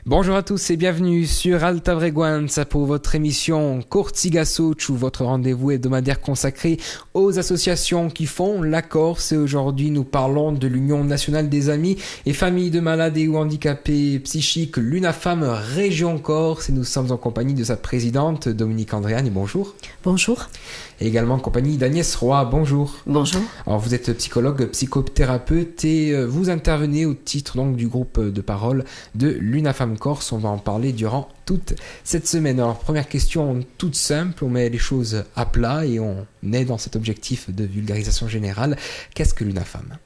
Bonjour à tous et bienvenue sur Alta Breguanza pour votre émission Corsiga Sociu, votre rendez-vous hebdomadaire consacré aux associations qui font la Corse. Et aujourd'hui, nous parlons de l'Union nationale des amis et familles de malades et ou handicapés psychiques, l'UNAFAM Région Corse. Et nous sommes en compagnie de sa présidente, Dominique Andréani. Bonjour. Bonjour. Et également en compagnie d'Agnès Roy. Bonjour. Bonjour. Alors vous êtes psychologue, psychothérapeute et vous intervenez au titre donc du groupe de parole de l'UNAFAM Corse. On va en parler durant toute cette semaine. Alors première question toute simple, on met les choses à plat et on est dans cet objectif de vulgarisation générale. Qu'est-ce que l'UNAFAM ?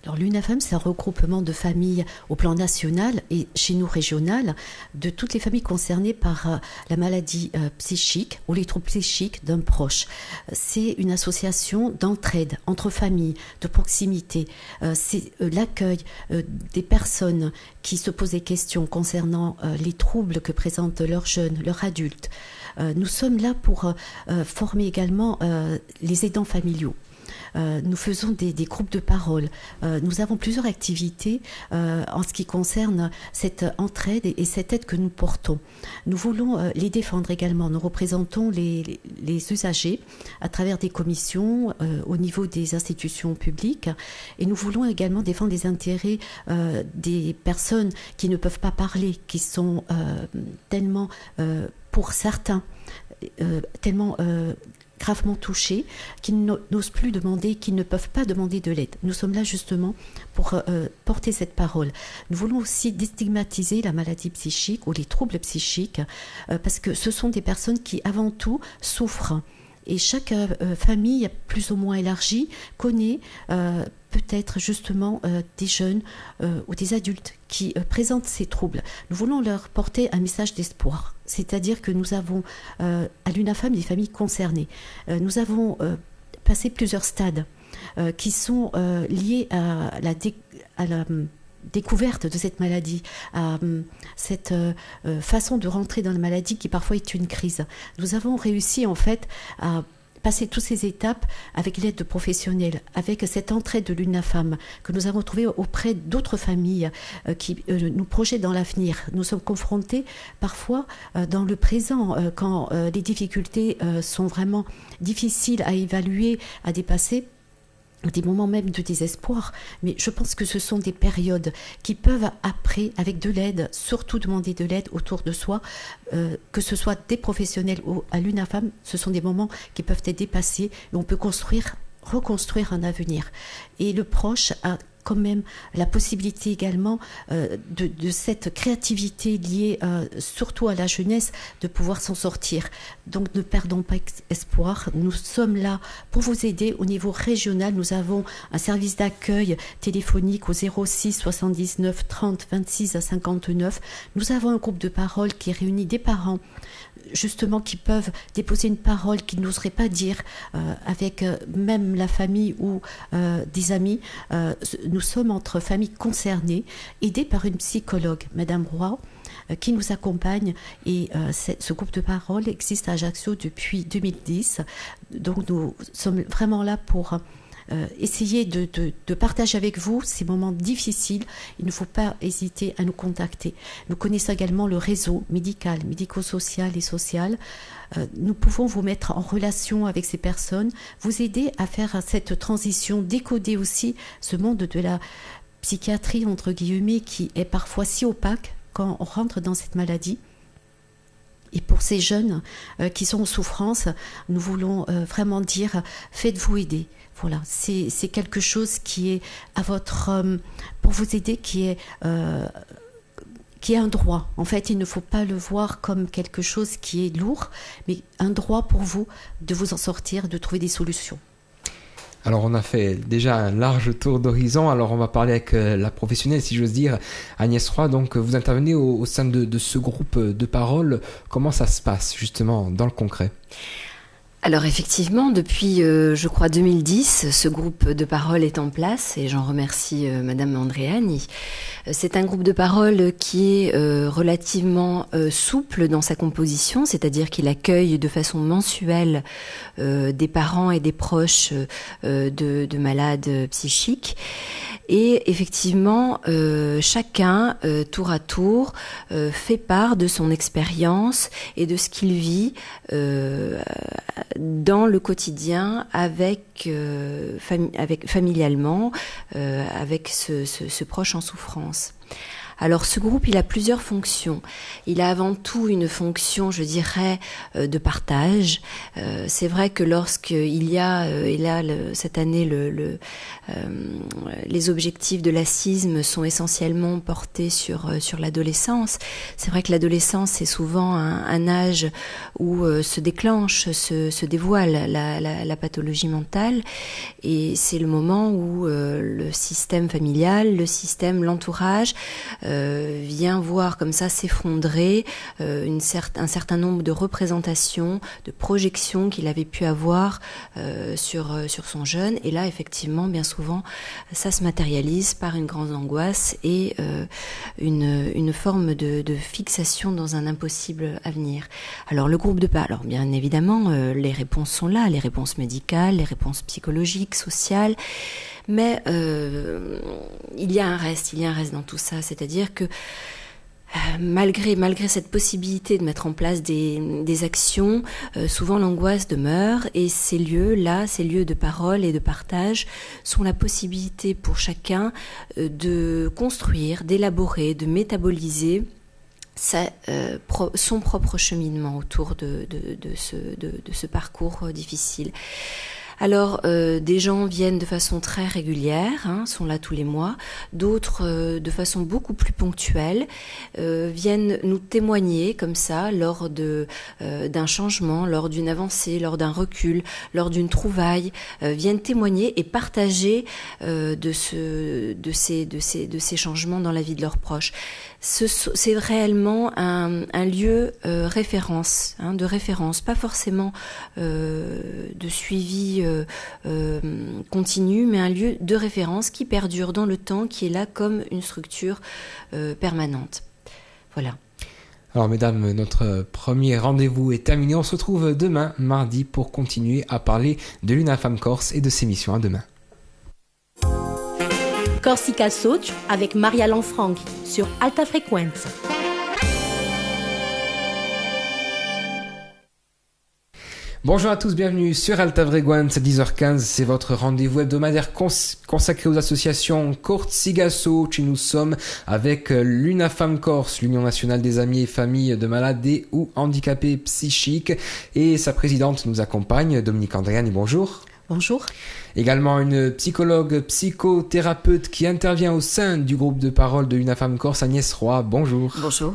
Alors l'UNAFAM, c'est un regroupement de familles au plan national et chez nous régional, de toutes les familles concernées par la maladie psychique ou les troubles psychiques d'un proche. C'est une association d'entraide entre familles, de proximité. C'est l'accueil des personnes qui se posent des questions concernant les troubles que présentent leurs jeunes, leurs adultes. Nous sommes là pour former également les aidants familiaux. Nous faisons des groupes de parole. Nous avons plusieurs activités en ce qui concerne cette entraide et cette aide que nous portons. Nous voulons les défendre également. Nous représentons les usagers à travers des commissions au niveau des institutions publiques et nous voulons également défendre les intérêts des personnes qui ne peuvent pas parler, qui sont tellement, pour certains, tellement gravement touchés, qui n'osent plus demander, qui ne peuvent pas demander de l'aide. Nous sommes là justement pour porter cette parole. Nous voulons aussi déstigmatiser la maladie psychique ou les troubles psychiques parce que ce sont des personnes qui avant tout souffrent. Et chaque famille plus ou moins élargie connaît peut-être justement des jeunes ou des adultes qui présentent ces troubles. Nous voulons leur porter un message d'espoir. C'est-à-dire que nous avons à l'UNAFAM des familles concernées. Nous avons passé plusieurs stades qui sont liés à la découverte de cette maladie, à cette façon de rentrer dans la maladie qui parfois est une crise. Nous avons réussi en fait à passer toutes ces étapes avec l'aide de professionnels, avec cette entraide de l'UNAFAM que nous avons trouvée auprès d'autres familles qui nous projettent dans l'avenir. Nous sommes confrontés parfois dans le présent quand les difficultés sont vraiment difficiles à évaluer, à dépasser, des moments même de désespoir, mais je pense que ce sont des périodes qui peuvent après, avec de l'aide, surtout demander de l'aide autour de soi, que ce soit des professionnels ou à l'UNAFAM, ce sont des moments qui peuvent être dépassés et on peut reconstruire un avenir. Et le proche a quand même la possibilité également de cette créativité liée surtout à la jeunesse de pouvoir s'en sortir. Donc ne perdons pas espoir. Nous sommes là pour vous aider au niveau régional. Nous avons un service d'accueil téléphonique au 06 79 30 26 59. Nous avons un groupe de parole qui réunit des parents justement qui peuvent déposer une parole qu'ils n'oseraient pas dire avec même la famille ou des amis. Nous sommes entre familles concernées, aidées par une psychologue, Madame Roy, qui nous accompagne et ce groupe de parole existe à Ajaccio depuis 2010. Donc nous sommes vraiment là pour essayer de partager avec vous ces moments difficiles. Il ne faut pas hésiter à nous contacter. Nous connaissons également le réseau médical, médico-social et social. Nous pouvons vous mettre en relation avec ces personnes, vous aider à faire cette transition, décoder aussi ce monde de la psychiatrie, entre guillemets, qui est parfois si opaque quand on rentre dans cette maladie. Et pour ces jeunes qui sont en souffrance, nous voulons vraiment dire, faites-vous aider. Voilà, c'est quelque chose qui est à votre pour vous aider, qui est un droit. En fait, il ne faut pas le voir comme quelque chose qui est lourd, mais un droit pour vous de vous en sortir, de trouver des solutions. Alors on a fait déjà un large tour d'horizon, alors on va parler avec la professionnelle, si j'ose dire, Agnès Roy. Donc vous intervenez au sein de ce groupe de parole. Comment ça se passe justement dans le concret ? Alors effectivement, depuis, je crois, 2010, ce groupe de parole est en place et j'en remercie Madame Andréani. C'est un groupe de parole qui est relativement souple dans sa composition, c'est-à-dire qu'il accueille de façon mensuelle des parents et des proches de malades psychiques. Et effectivement, chacun, tour à tour, fait part de son expérience et de ce qu'il vit dans le quotidien familialement, avec ce proche en souffrance. Alors ce groupe, il a plusieurs fonctions. Il a avant tout une fonction, je dirais, de partage. C'est vrai que lorsqu'il y a, et là cette année, les objectifs de l'ACISM sont essentiellement portés sur l'adolescence. C'est vrai que l'adolescence, c'est souvent un âge où se déclenche, se dévoile la pathologie mentale, et c'est le moment où le système familial, l'entourage vient voir comme ça s'effondrer un certain nombre de représentations, de projections qu'il avait pu avoir sur son jeune. Et là, effectivement, bien souvent, ça se matérialise par une grande angoisse et une forme de fixation dans un impossible avenir. Alors, le groupe de parole, alors bien évidemment, les réponses sont là, les réponses médicales, les réponses psychologiques, sociales. Mais il y a un reste dans tout ça, c'est-à-dire que malgré cette possibilité de mettre en place des actions, souvent l'angoisse demeure, et ces lieux de parole et de partage sont la possibilité pour chacun de construire, d'élaborer, de métaboliser son propre cheminement autour de ce parcours difficile. Alors, des gens viennent de façon très régulière, sont là tous les mois. D'autres, de façon beaucoup plus ponctuelle, viennent nous témoigner comme ça lors d'un changement, lors d'une avancée, lors d'un recul, lors d'une trouvaille, viennent témoigner et partager de ces changements dans la vie de leurs proches. C'est réellement un lieu de référence, pas forcément de suivi continu, mais un lieu de référence qui perdure dans le temps, qui est là comme une structure permanente. Voilà. Alors mesdames, notre premier rendez-vous est terminé. On se retrouve demain, mardi, pour continuer à parler de l'UNAFAM Corse et de ses missions. À demain. Corsica Soch avec Maria Lanfranchi sur Alta Frequenza. Bonjour à tous, bienvenue sur Alta Frequenza, 10h15, c'est votre rendez-vous hebdomadaire consacré aux associations Corsica Soch. Nous sommes avec l'UNAFAM Corse, l'Union nationale des amis et familles de malades et ou handicapés psychiques, et sa présidente nous accompagne, Dominique Andréani, bonjour. Bonjour. Également une psychologue, psychothérapeute qui intervient au sein du groupe de parole de l'UNAFAM Corse, Agnès Roy, bonjour. Bonjour.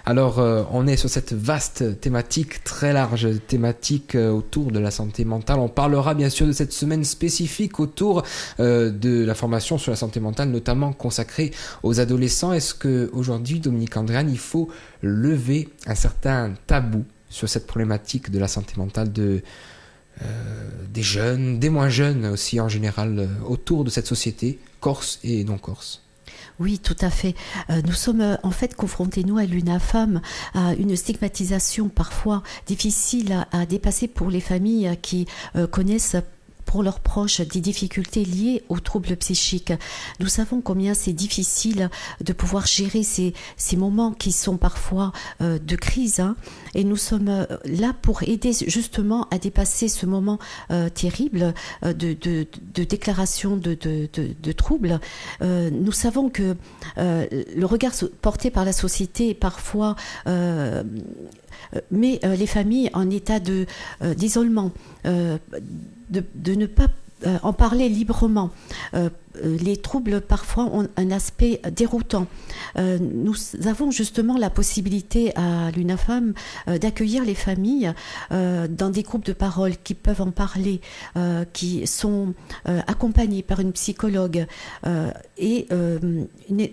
Alors, on est sur cette vaste thématique, très large thématique autour de la santé mentale. On parlera bien sûr de cette semaine spécifique autour de la formation sur la santé mentale, notamment consacrée aux adolescents. Est-ce que aujourd'hui, Dominique Andréani, il faut lever un certain tabou sur cette problématique de la santé mentale des jeunes, des moins jeunes aussi en général, autour de cette société, corse et non corse? Oui, tout à fait. Nous sommes en fait confrontés, nous, à l'UNAFAM, à une stigmatisation parfois difficile à dépasser pour les familles qui connaissent pour leurs proches des difficultés liées aux troubles psychiques. Nous savons combien c'est difficile de pouvoir gérer ces moments qui sont parfois de crise, et nous sommes là pour aider justement à dépasser ce moment terrible de déclaration de troubles. Nous savons que le regard porté par la société parfois met les familles en état d'isolement, de ne pas en parler librement. Les troubles parfois ont un aspect déroutant. Nous avons justement la possibilité à l'UNAFAM d'accueillir les familles dans des groupes de parole qui peuvent en parler, qui sont accompagnés par une psychologue, et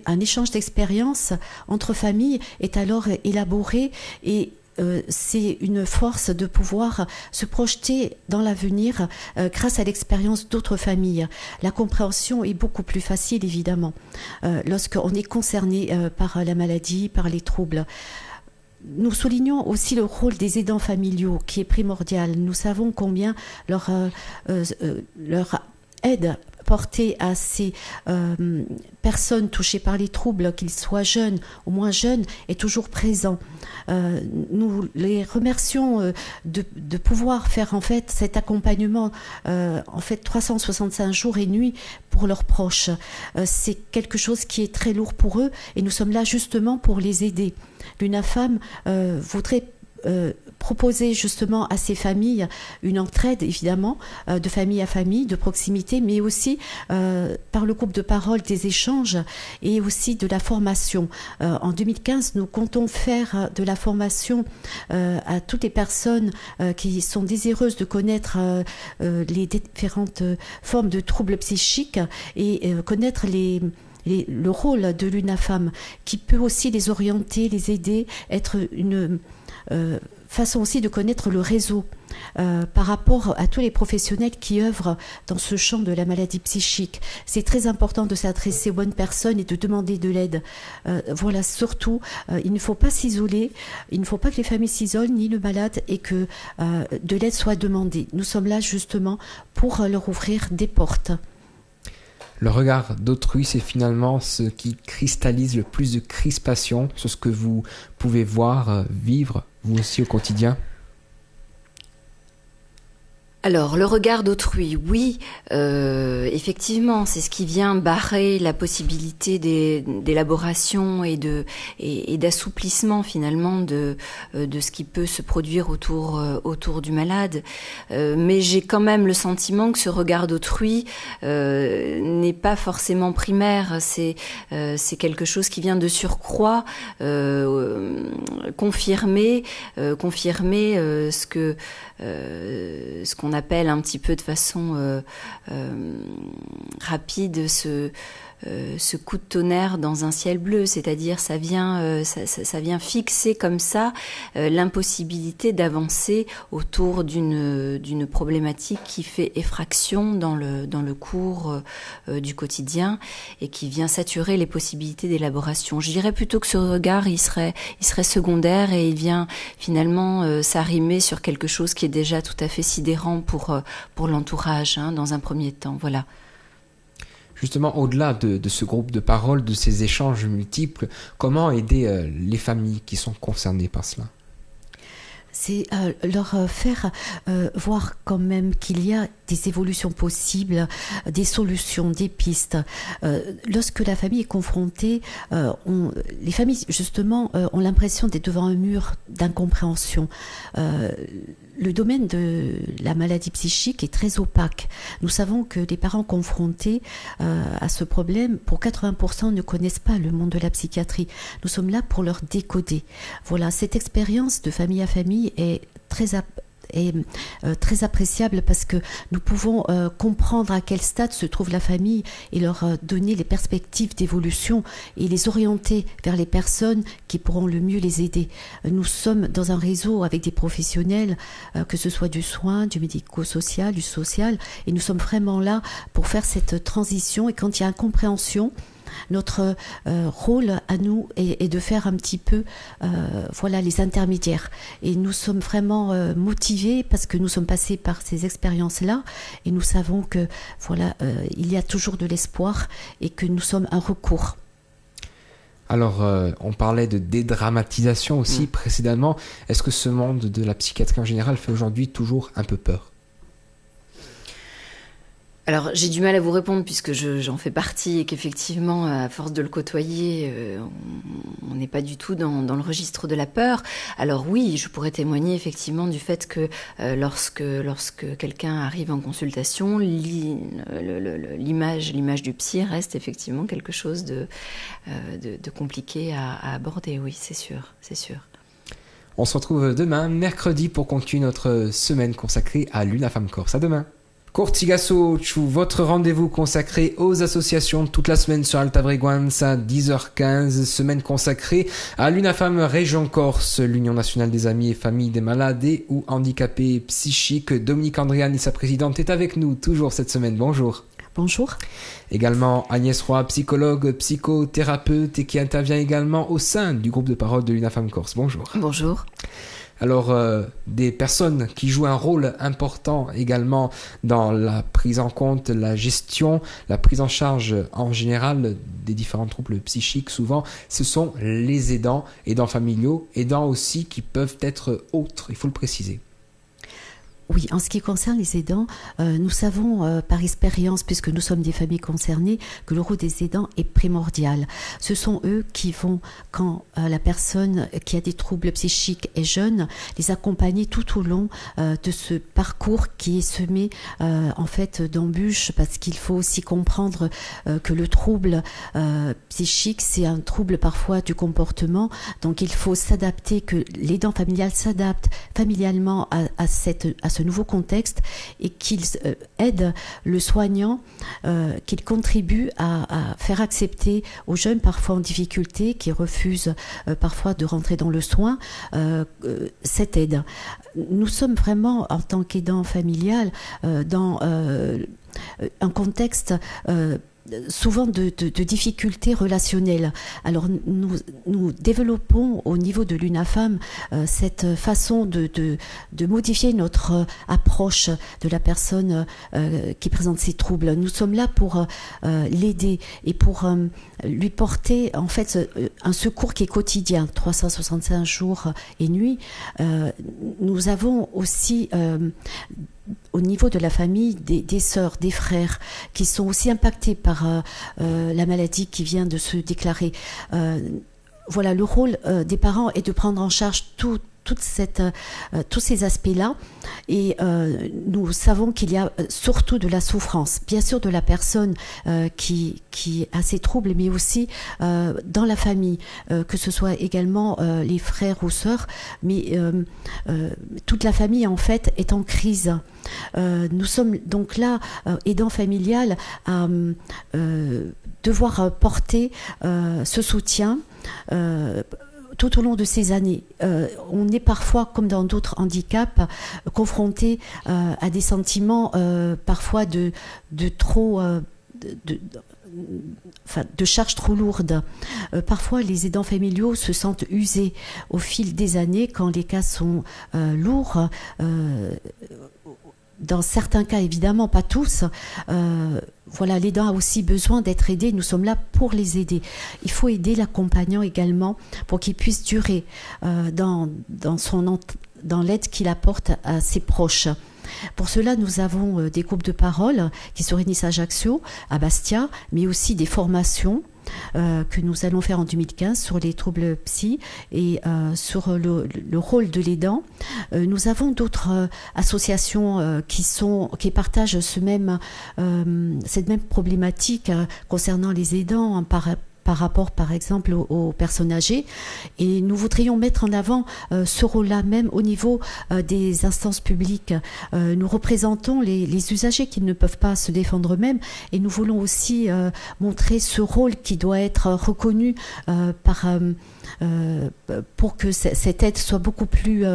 un échange d'expériences entre familles est alors élaboré, et c'est une force de pouvoir se projeter dans l'avenir grâce à l'expérience d'autres familles. La compréhension est beaucoup plus facile, évidemment, lorsqu'on est concerné par la maladie, par les troubles. Nous soulignons aussi le rôle des aidants familiaux qui est primordial. Nous savons combien leur aide portée à ces personnes touchées par les troubles, qu'ils soient jeunes ou moins jeunes, est toujours présent. Nous les remercions de pouvoir faire en fait cet accompagnement 365 jours et nuits pour leurs proches. C'est quelque chose qui est très lourd pour eux et nous sommes là justement pour les aider. L'UNAFAM voudrait proposer justement à ces familles une entraide, évidemment, de famille à famille, de proximité, mais aussi par le groupe de parole des échanges et aussi de la formation. En 2015, nous comptons faire de la formation à toutes les personnes qui sont désireuses de connaître les différentes formes de troubles psychiques et connaître le rôle de l'UNAFAM, qui peut aussi les orienter, les aider, être une façon aussi de connaître le réseau par rapport à tous les professionnels qui œuvrent dans ce champ de la maladie psychique. C'est très important de s'adresser aux bonnes personnes et de demander de l'aide. Voilà, surtout, il ne faut pas s'isoler, il ne faut pas que les familles s'isolent, ni le malade, et que de l'aide soit demandée. Nous sommes là justement pour leur ouvrir des portes. Le regard d'autrui, c'est finalement ce qui cristallise le plus de crispation sur ce que vous pouvez voir, vivre, vous aussi au quotidien. Alors, le regard d'autrui, oui, effectivement, c'est ce qui vient barrer la possibilité d'élaboration et d'assouplissement finalement de ce qui peut se produire autour du malade. Mais j'ai quand même le sentiment que ce regard d'autrui n'est pas forcément primaire. C'est quelque chose qui vient de surcroît confirmer ce qu'on appelle un petit peu de façon rapide ce coup de tonnerre dans un ciel bleu, c'est-à-dire ça vient fixer comme ça l'impossibilité d'avancer autour d'une problématique qui fait effraction dans le cours du quotidien et qui vient saturer les possibilités d'élaboration. Je dirais plutôt que ce regard il serait secondaire et il vient finalement s'arrimer sur quelque chose qui est déjà tout à fait sidérant pour l'entourage, dans un premier temps. Voilà. Justement, au-delà de ce groupe de parole, de ces échanges multiples, comment aider les familles qui sont concernées par cela ? C'est leur faire voir quand même qu'il y a des évolutions possibles, des solutions, des pistes. Lorsque la famille est confrontée, les familles justement ont l'impression d'être devant un mur d'incompréhension. Le domaine de la maladie psychique est très opaque. Nous savons que les parents confrontés à ce problème, pour 80%, ne connaissent pas le monde de la psychiatrie. Nous sommes là pour leur décoder. Voilà, cette expérience de famille à famille est très appréciable parce que nous pouvons comprendre à quel stade se trouve la famille et leur donner les perspectives d'évolution et les orienter vers les personnes qui pourront le mieux les aider. Nous sommes dans un réseau avec des professionnels, que ce soit du soin, du médico-social, du social, et nous sommes vraiment là pour faire cette transition. Et quand il y a incompréhension, notre rôle à nous est de faire un petit peu les intermédiaires. Et nous sommes vraiment motivés parce que nous sommes passés par ces expériences-là et nous savons que il y a toujours de l'espoir et que nous sommes un recours. Alors, on parlait de dédramatisation aussi précédemment. Est-ce que ce monde de la psychiatrie en général fait aujourd'hui toujours un peu peur ? Alors, j'ai du mal à vous répondre puisque j'en fais partie et qu'effectivement, à force de le côtoyer, on n'est pas du tout dans le registre de la peur. Alors oui, je pourrais témoigner effectivement du fait que lorsque quelqu'un arrive en consultation, l'image du psy reste effectivement quelque chose de compliqué à aborder. Oui, c'est sûr. On se retrouve demain, mercredi, pour continuer notre semaine consacrée à l'UNAFAM Corse. À demain. Cortigasso, votre rendez-vous consacré aux associations toute la semaine sur Alta Breguanza à 10h15, semaine consacrée à l'UNAFAM Région Corse, l'Union nationale des amis et familles des malades et ou handicapés psychiques. Dominique Andriani, sa présidente, est avec nous toujours cette semaine. Bonjour. Bonjour. Également Agnès Roy, psychologue, psychothérapeute et qui intervient également au sein du groupe de parole de l'UNAFAM Corse. Bonjour. Bonjour. Alors, des personnes qui jouent un rôle important également dans la prise en compte, la gestion, la prise en charge en général des différents troubles psychiques, souvent, ce sont les aidants familiaux, aidants aussi qui peuvent être autres, il faut le préciser. Oui, en ce qui concerne les aidants, nous savons par expérience, puisque nous sommes des familles concernées, que le rôle des aidants est primordial. Ce sont eux qui vont, quand la personne qui a des troubles psychiques est jeune, les accompagner tout au long de ce parcours qui est semé en fait d'embûches, parce qu'il faut aussi comprendre que le trouble psychique, c'est un trouble parfois du comportement, donc il faut s'adapter, que l'aidant familial s'adapte familialement à ce nouveau contexte et qu'il aide le soignant, qu'il contribue à faire accepter aux jeunes parfois en difficulté, qui refusent parfois de rentrer dans le soin, cette aide. Nous sommes vraiment, en tant qu'aidant familial, dans un contexte souvent de difficultés relationnelles. Alors nous développons au niveau de l'UNAFAM cette façon de modifier notre approche de la personne qui présente ces troubles. Nous sommes là pour l'aider et pour lui porter en fait un secours qui est quotidien, 365 jours et nuits. Nous avons aussi au niveau de la famille, des sœurs, des frères qui sont aussi impactés par la maladie qui vient de se déclarer. Voilà, le rôle des parents est de prendre en charge tous ces aspects-là, et nous savons qu'il y a surtout de la souffrance, bien sûr de la personne qui a ces troubles, mais aussi dans la famille, que ce soit également les frères ou sœurs, mais toute la famille en fait est en crise. Nous sommes donc là, aidants familial, à devoir porter ce soutien tout au long de ces années. On est parfois, comme dans d'autres handicaps, confronté à des sentiments parfois de charges trop lourdes. Parfois, les aidants familiaux se sentent usés au fil des années quand les cas sont lourds. Dans certains cas, évidemment, pas tous. Voilà, l'aidant a aussi besoin d'être aidé. Nous sommes là pour les aider. Il faut aider l'accompagnant également pour qu'il puisse durer dans l'aide qu'il apporte à ses proches. Pour cela, nous avons des groupes de parole qui se réunissent à Ajaccio, à Bastia, mais aussi des formations que nous allons faire en 2015 sur les troubles psy et sur le rôle de l'aidant. Nous avons d'autres associations qui partagent cette même problématique concernant les aidants par rapport, par exemple, aux personnes âgées. Et nous voudrions mettre en avant ce rôle-là, même au niveau des instances publiques. Nous représentons les usagers qui ne peuvent pas se défendre eux-mêmes, et nous voulons aussi montrer ce rôle qui doit être reconnu pour que cette aide soit beaucoup plus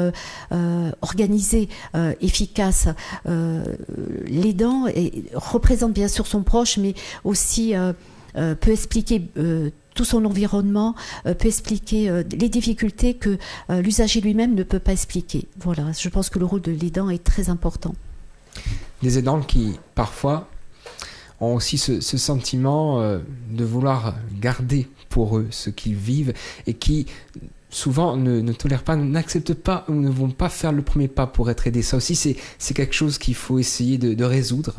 organisée, efficace. L'aidant représente bien sûr son proche, mais aussi peut expliquer tout son environnement, peut expliquer les difficultés que l'usager lui-même ne peut pas expliquer. Voilà, je pense que le rôle de l'aidant est très important. Des aidants qui, parfois, ont aussi ce sentiment de vouloir garder pour eux ce qu'ils vivent et qui, souvent, ne tolèrent pas, n'acceptent pas ou ne vont pas faire le premier pas pour être aidés. Ça aussi, c'est quelque chose qu'il faut essayer de résoudre.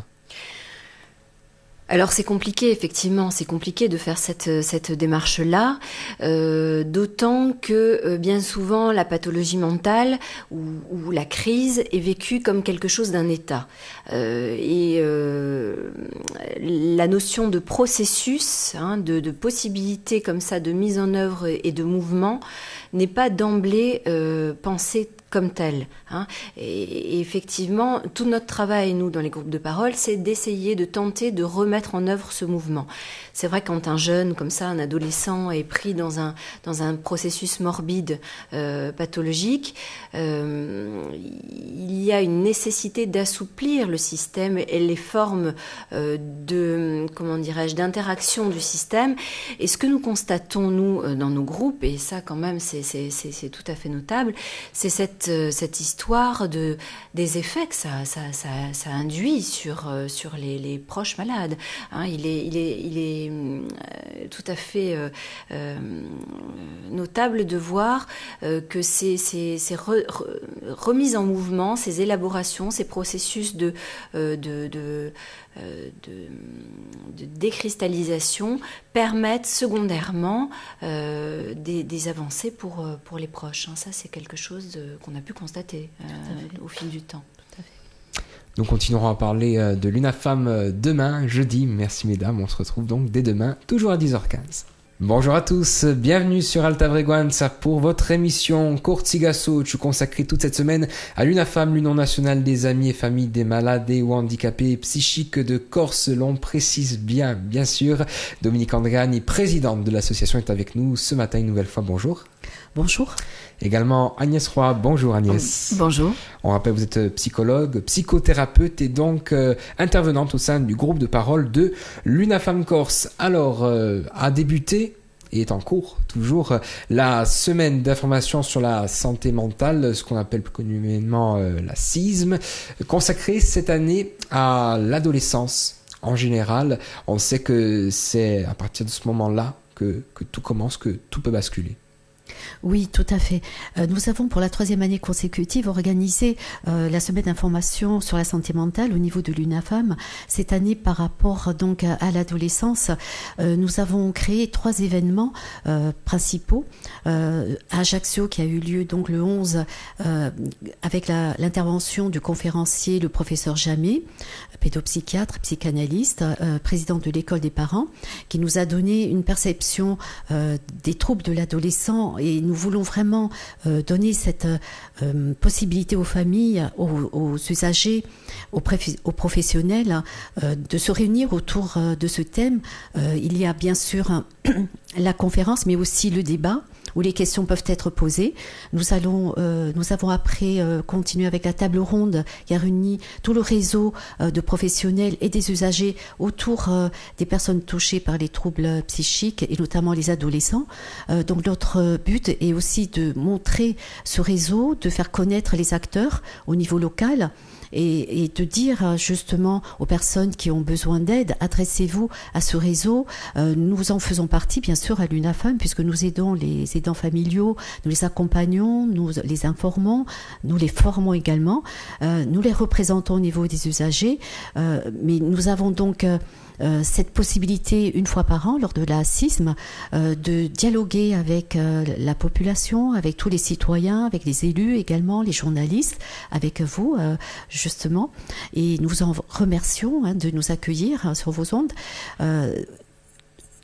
Alors c'est compliqué, effectivement, c'est compliqué de faire cette démarche-là, d'autant que bien souvent la pathologie mentale ou la crise est vécue comme quelque chose d'un état. Et la notion de processus, de possibilité comme ça de mise en œuvre et de mouvement n'est pas d'emblée pensée comme tel. Et effectivement, tout notre travail, nous, dans les groupes de parole, c'est d'essayer de tenter de remettre en œuvre ce mouvement. C'est vrai, quand un jeune, comme ça, un adolescent, est pris dans un processus morbide, pathologique, il y a une nécessité d'assouplir le système et les formes d'interaction du système. Et ce que nous constatons, nous, dans nos groupes, et ça, quand même, c'est tout à fait notable, c'est cette histoire des effets que ça induit sur les proches malades. Il est tout à fait notable de voir que ces remises en mouvement, ces élaborations, ces processus de décristallisation permettent secondairement des avancées pour les proches. Ça, c'est quelque chose qu'on a pu constater au fil du temps. Nous continuerons à parler de l'UNAFAM demain, jeudi. Merci mesdames, on se retrouve donc dès demain, toujours à 10h15. Bonjour à tous, bienvenue sur Alta Frequenza pour votre émission Cortiga Socio consacrée toute cette semaine à l'UNAFAM, l'Union nationale des amis et familles des malades et ou handicapés psychiques de Corse. L'on précise bien sûr. Dominique Andréani, présidente de l'association, est avec nous ce matin une nouvelle fois. Bonjour. Bonjour. Également Agnès Roy. Bonjour Agnès. Bonjour. On rappelle, vous êtes psychologue, psychothérapeute et donc intervenante au sein du groupe de parole de l'UNAFAM Corse. Alors, a débuté et est en cours toujours la semaine d'information sur la santé mentale, ce qu'on appelle plus communément la CISM, consacrée cette année à l'adolescence en général. On sait que c'est à partir de ce moment-là que tout commence, que tout peut basculer. Oui, tout à fait. Nous avons pour la 3e année consécutive organisé la semaine d'information sur la santé mentale au niveau de l'UNAFAM. Cette année, par rapport donc à l'adolescence, nous avons créé 3 événements principaux. À Ajaccio, qui a eu lieu donc le 11, avec l'intervention du conférencier, le professeur Jamet, pédopsychiatre, psychanalyste, président de l'école des parents, qui nous a donné une perception des troubles de l'adolescent. Et nous voulons vraiment donner cette possibilité aux familles, aux usagers, aux professionnels de se réunir autour de ce thème. Il y a bien sûr la conférence, mais aussi le débat où les questions peuvent être posées. Nous avons après continué avec la table ronde qui a réuni tout le réseau de professionnels et des usagers autour des personnes touchées par les troubles psychiques et notamment les adolescents. Donc notre but est aussi de montrer ce réseau, de faire connaître les acteurs au niveau local et de dire justement aux personnes qui ont besoin d'aide, adressez-vous à ce réseau. Nous en faisons partie bien sûr à l'UNAFAM puisque nous aidons les aidants familiaux, nous les accompagnons, nous les informons, nous les formons également, nous les représentons au niveau des usagers, mais nous avons donc cette possibilité une fois par an lors de la CISM de dialoguer avec la population, avec tous les citoyens, avec les élus également, les journalistes, avec vous justement, et nous vous en remercions de nous accueillir sur vos ondes.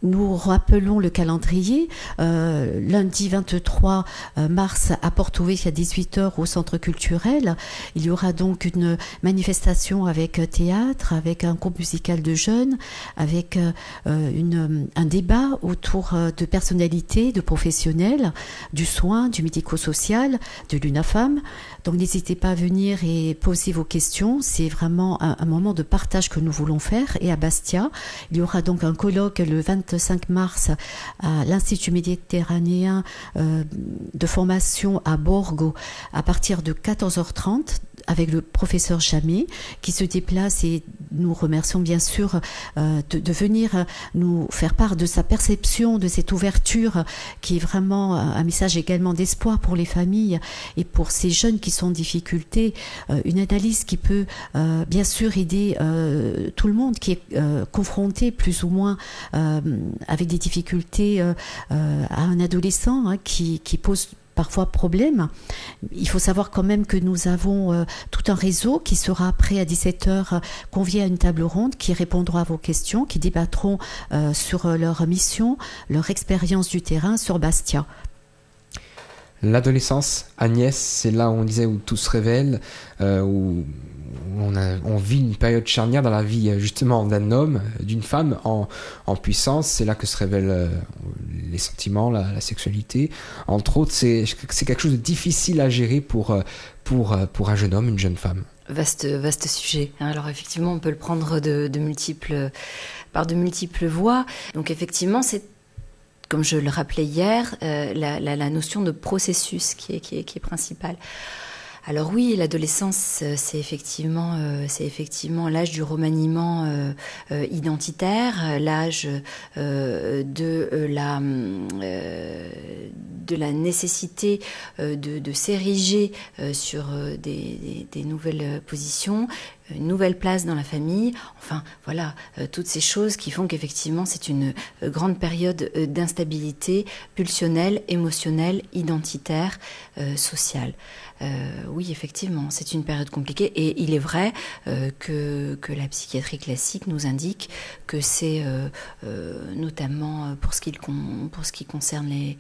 Nous rappelons le calendrier. Lundi 23 mars à Porto Vecchio à 18h au Centre culturel. Il y aura donc une manifestation avec théâtre, avec un groupe musical de jeunes, avec un débat autour de personnalités, de professionnels, du soin, du médico-social, de l'UNAFAM. Donc n'hésitez pas à venir et poser vos questions. C'est vraiment un moment de partage que nous voulons faire. Et à Bastia, il y aura donc un colloque le 25 mars à l'Institut méditerranéen de formation à Borgo à partir de 14h30 avec le professeur Jamet qui se déplace et nous remercions bien sûr de venir nous faire part de sa perception, de cette ouverture qui est vraiment un message également d'espoir pour les familles et pour ces jeunes qui sont en difficulté. Une analyse qui peut bien sûr aider tout le monde qui est confronté plus ou moins avec des difficultés à un adolescent qui pose parfois problème. Il faut savoir quand même que nous avons tout un réseau qui sera après à 17h convié à une table ronde qui répondra à vos questions, qui débattront sur leur mission, leur expérience du terrain sur Bastia. L'adolescence, Agnès, c'est là où on disait où tout se révèle, où on vit une période charnière dans la vie justement d'un homme, d'une femme en puissance. C'est là que se révèlent les sentiments, la sexualité. Entre autres, c'est quelque chose de difficile à gérer pour un jeune homme, une jeune femme. Vaste sujet. Alors effectivement, on peut le prendre par de multiples voies. Donc effectivement, c'est, comme je le rappelais hier, la notion de processus qui est principale. Alors oui, l'adolescence, c'est effectivement l'âge du remaniement identitaire, l'âge de la nécessité de s'ériger sur des nouvelles positions, une nouvelle place dans la famille, enfin voilà, toutes ces choses qui font qu'effectivement c'est une grande période d'instabilité pulsionnelle, émotionnelle, identitaire, sociale. Oui, effectivement, c'est une période compliquée et il est vrai que la psychiatrie classique nous indique que c'est notamment pour ce qui concerne les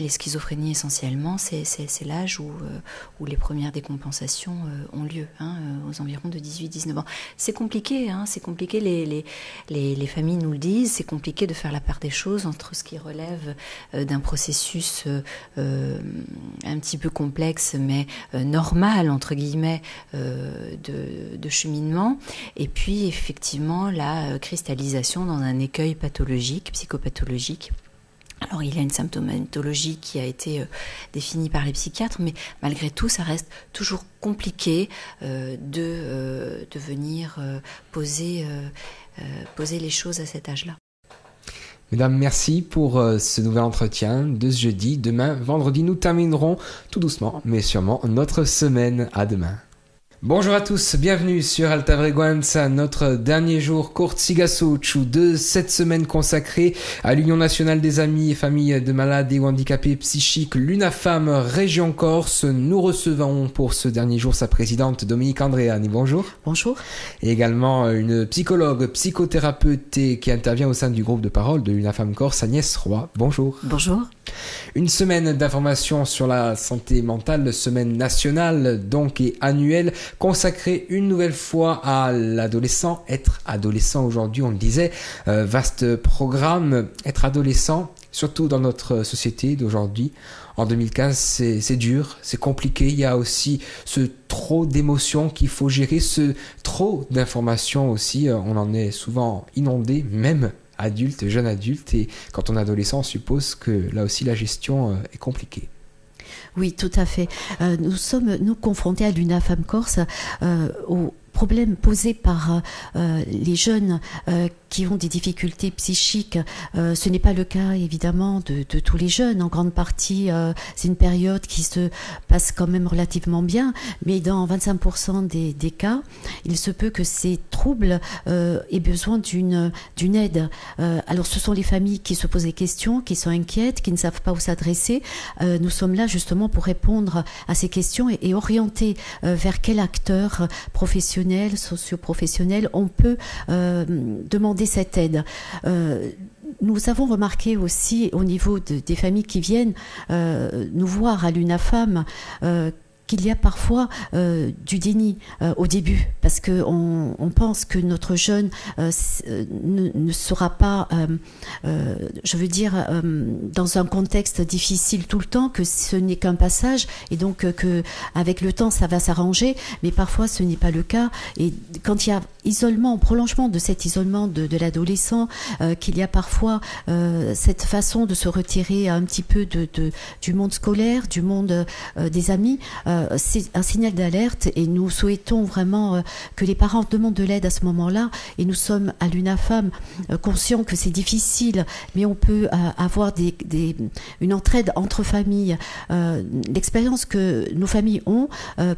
schizophrénies essentiellement, c'est l'âge où les premières décompensations ont lieu, aux environs de 18-19 ans. C'est compliqué, les familles nous le disent, c'est compliqué de faire la part des choses entre ce qui relève d'un processus un petit peu complexe, mais normal, entre guillemets, de cheminement, et puis effectivement la cristallisation dans un écueil pathologique, psychopathologique. Alors il y a une symptomatologie qui a été définie par les psychiatres, mais malgré tout, ça reste toujours compliqué de venir poser les choses à cet âge-là. Mesdames, merci pour ce nouvel entretien de ce jeudi. Demain, vendredi, nous terminerons tout doucement, mais sûrement, notre semaine. À demain. Bonjour à tous, bienvenue sur Alta Frequenza, notre dernier jour Cortsigasochu de cette semaine consacrée à l'Union nationale des amis et familles de malades et handicapés psychiques, l'UNAFAM Région Corse. Nous recevons pour ce dernier jour sa présidente Dominique Andréani. Bonjour. Bonjour. Et également une psychologue, psychothérapeute et qui intervient au sein du groupe de parole de l'UNAFAM Corse, Agnès Roy. Bonjour. Bonjour. Une semaine d'information sur la santé mentale, semaine nationale donc et annuelle, consacrée une nouvelle fois à l'adolescent. Être adolescent aujourd'hui, on le disait, vaste programme. Être adolescent, surtout dans notre société d'aujourd'hui, en 2015, c'est dur, c'est compliqué. Il y a aussi ce trop d'émotions qu'il faut gérer, ce trop d'informations aussi. On en est souvent inondé, même adulte, jeune adulte, et quand on est adolescent, on suppose que là aussi la gestion est compliquée. Oui, tout à fait. Nous sommes confrontés à l'UNAFAM Corse aux problèmes posés par les jeunes qui ont des difficultés psychiques. Ce n'est pas le cas évidemment de tous les jeunes. En grande partie, c'est une période qui se passe quand même relativement bien, mais dans 25% des cas, il se peut que ces troubles aient besoin d'une aide. Alors ce sont les familles qui se posent des questions, qui sont inquiètes, qui ne savent pas où s'adresser. Nous sommes là justement pour répondre à ces questions et orienter vers quel acteur professionnel, socio-professionnel on peut demander cette aide. Nous avons remarqué aussi au niveau des familles qui viennent nous voir à l'UNAFAM qu'il y a parfois du déni au début, parce qu'on pense que notre jeune ne sera pas, je veux dire, dans un contexte difficile tout le temps, que ce n'est qu'un passage, et donc que avec le temps ça va s'arranger, mais parfois ce n'est pas le cas. Et quand il y a isolement, prolongement de cet isolement de l'adolescent, qu'il y a parfois cette façon de se retirer un petit peu du monde scolaire, du monde des amis, c'est un signal d'alerte, et nous souhaitons vraiment que les parents demandent de l'aide à ce moment-là, et nous sommes à l'UNAFAM conscients que c'est difficile, mais on peut avoir une entraide entre familles. L'expérience que nos familles ont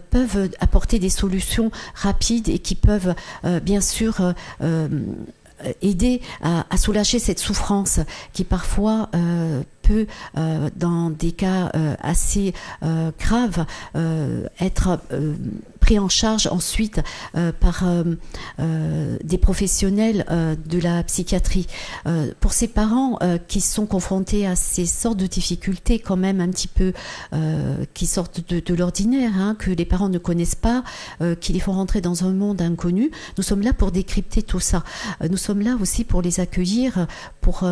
peuvent apporter des solutions rapides et qui peuvent bien sûr aider à soulager cette souffrance qui parfois peut, dans des cas assez graves, être pris en charge ensuite par des professionnels de la psychiatrie. Pour ces parents qui sont confrontés à ces sortes de difficultés quand même un petit peu qui sortent de l'ordinaire, hein, que les parents ne connaissent pas, qui les font rentrer dans un monde inconnu, nous sommes là pour décrypter tout ça. Nous sommes là aussi pour les accueillir, pour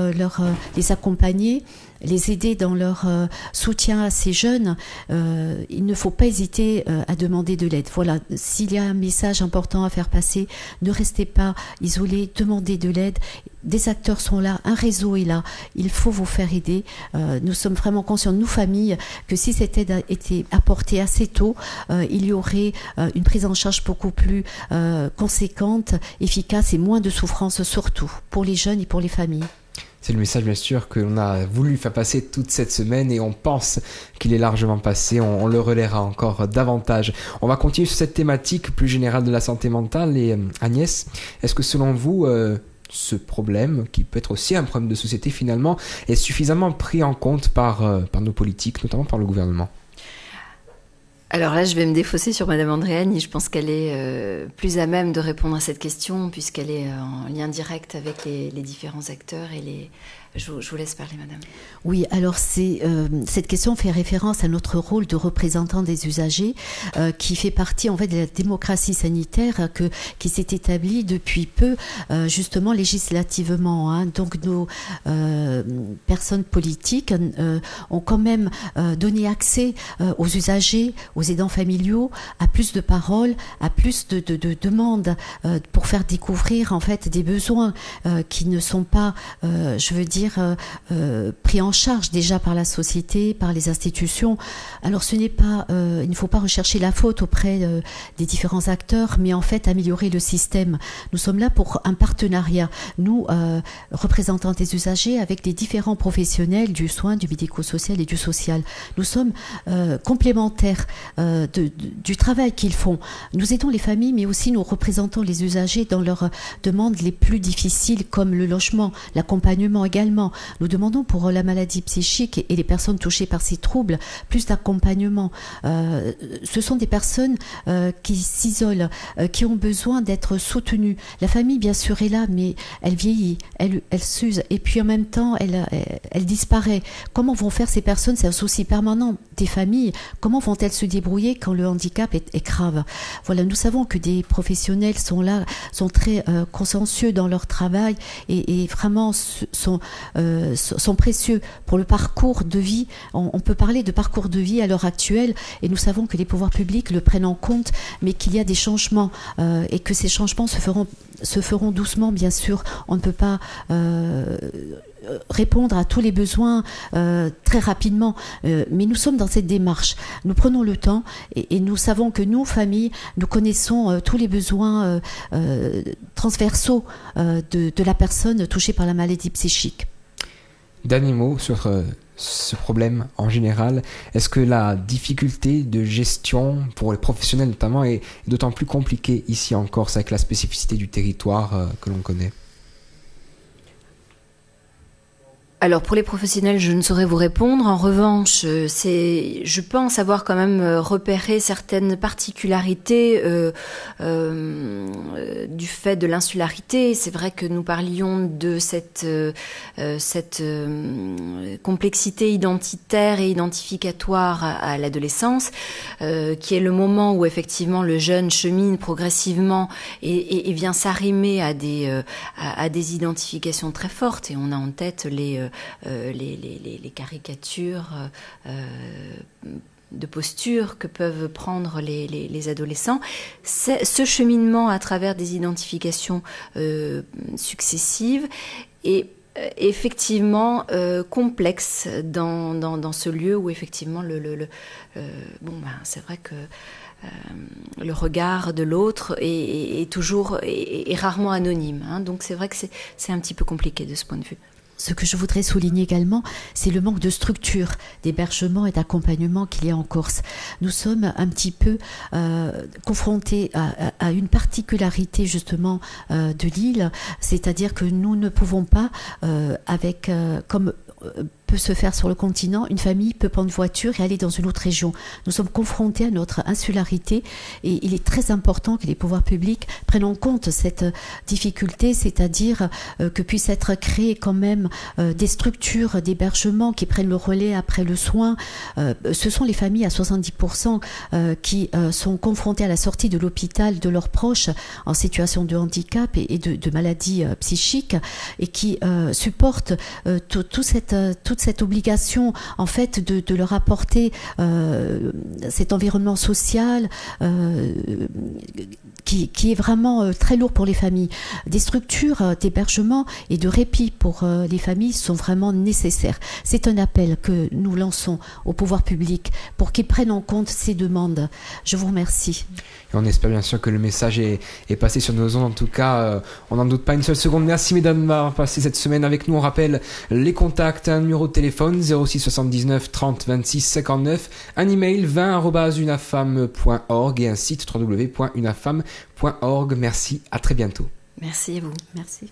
les accompagner, les aider dans leur soutien à ces jeunes. Il ne faut pas hésiter à demander de l'aide. Voilà, s'il y a un message important à faire passer, ne restez pas isolés, demandez de l'aide. Des acteurs sont là, un réseau est là, il faut vous faire aider. Nous sommes vraiment conscients, nous familles, que si cette aide a été apportée assez tôt, il y aurait une prise en charge beaucoup plus conséquente, efficace et moins de souffrance, surtout pour les jeunes et pour les familles. C'est le message bien sûr que l'on a voulu faire passer toute cette semaine et on pense qu'il est largement passé, on le relaiera encore davantage. On va continuer sur cette thématique plus générale de la santé mentale et Agnès, est-ce que selon vous ce problème, qui peut être aussi un problème de société finalement, est suffisamment pris en compte par nos politiques, notamment par le gouvernement ? Alors là, je vais me défausser sur Madame Andréani. Je pense qu'elle est plus à même de répondre à cette question puisqu'elle est en lien direct avec les différents acteurs et les... Je vous laisse parler, madame. Oui, alors cette question fait référence à notre rôle de représentant des usagers qui fait partie en fait de la démocratie sanitaire qui s'est établie depuis peu, justement législativement. Hein. Donc nos personnes politiques ont quand même donné accès aux usagers, aux aidants familiaux, à plus de paroles, à plus de demandes pour faire découvrir en fait des besoins qui ne sont pas, je veux dire, pris en charge déjà par la société, par les institutions. Alors ce n'est pas, il ne faut pas rechercher la faute auprès des différents acteurs, mais en fait améliorer le système. Nous sommes là pour un partenariat, nous, représentants des usagers, avec les différents professionnels du soin, du médico-social et du social. Nous sommes complémentaires du travail qu'ils font. Nous aidons les familles, mais aussi nous représentons les usagers dans leurs demandes les plus difficiles, comme le logement, l'accompagnement également. Nous demandons pour la maladie psychique et les personnes touchées par ces troubles plus d'accompagnement. Ce sont des personnes qui s'isolent, qui ont besoin d'être soutenues. La famille, bien sûr, est là, mais elle vieillit, elle s'use, et puis en même temps, elle disparaît. Comment vont faire ces personnes? C'est un souci permanent des familles. Comment vont-elles se débrouiller quand le handicap est grave? Voilà, nous savons que des professionnels sont là, sont très consciencieux dans leur travail et vraiment sont précieux pour le parcours de vie. On peut parler de parcours de vie à l'heure actuelle et nous savons que les pouvoirs publics le prennent en compte, mais qu'il y a des changements et que ces changements se feront doucement, bien sûr. On ne peut pas répondre à tous les besoins très rapidement, mais nous sommes dans cette démarche. Nous prenons le temps et nous savons que nous, familles, nous connaissons tous les besoins transversaux de la personne touchée par la maladie psychique. Dernier mot sur ce problème en général. Est-ce que la difficulté de gestion pour les professionnels notamment est d'autant plus compliquée ici en Corse avec la spécificité du territoire que l'on connaît ? Alors pour les professionnels, je ne saurais vous répondre. En revanche, je pense avoir quand même repéré certaines particularités du fait de l'insularité. C'est vrai que nous parlions de cette complexité identitaire et identificatoire à l'adolescence, qui est le moment où effectivement le jeune chemine progressivement et vient s'arrimer à des identifications très fortes. Et on a en tête les caricatures de posture que peuvent prendre les adolescents. Ce cheminement à travers des identifications successives est effectivement complexe dans ce lieu où effectivement c'est vrai que le regard de l'autre est rarement anonyme, hein, donc c'est vrai que c'est un petit peu compliqué de ce point de vue. Ce que je voudrais souligner également, c'est le manque de structure d'hébergement et d'accompagnement qu'il y a en Corse. Nous sommes un petit peu confrontés à une particularité justement de l'île, c'est-à-dire que nous ne pouvons pas, comme peut se faire sur le continent, une famille peut prendre une voiture et aller dans une autre région. Nous sommes confrontés à notre insularité et il est très important que les pouvoirs publics prennent en compte cette difficulté, c'est-à-dire que puissent être créées quand même des structures d'hébergement qui prennent le relais après le soin. Ce sont les familles à 70% qui sont confrontées à la sortie de l'hôpital de leurs proches en situation de handicap et de maladies psychiques et qui supportent toute cette obligation en fait de leur apporter cet environnement social qui est vraiment très lourd pour les familles. Des structures d'hébergement et de répit pour les familles sont vraiment nécessaires. C'est un appel que nous lançons au pouvoir public pour qu'ils prennent en compte ces demandes. Je vous remercie. Et on espère bien sûr que le message est passé sur nos ondes. En tout cas, on n'en doute pas une seule seconde. Merci mesdames d'avoir passé cette semaine avec nous. On rappelle les contacts, un numéro de téléphone 06 79 30 26 59, un email 20@unafam.org et un site www.unafam.org. Merci, à très bientôt. Merci à vous. Merci.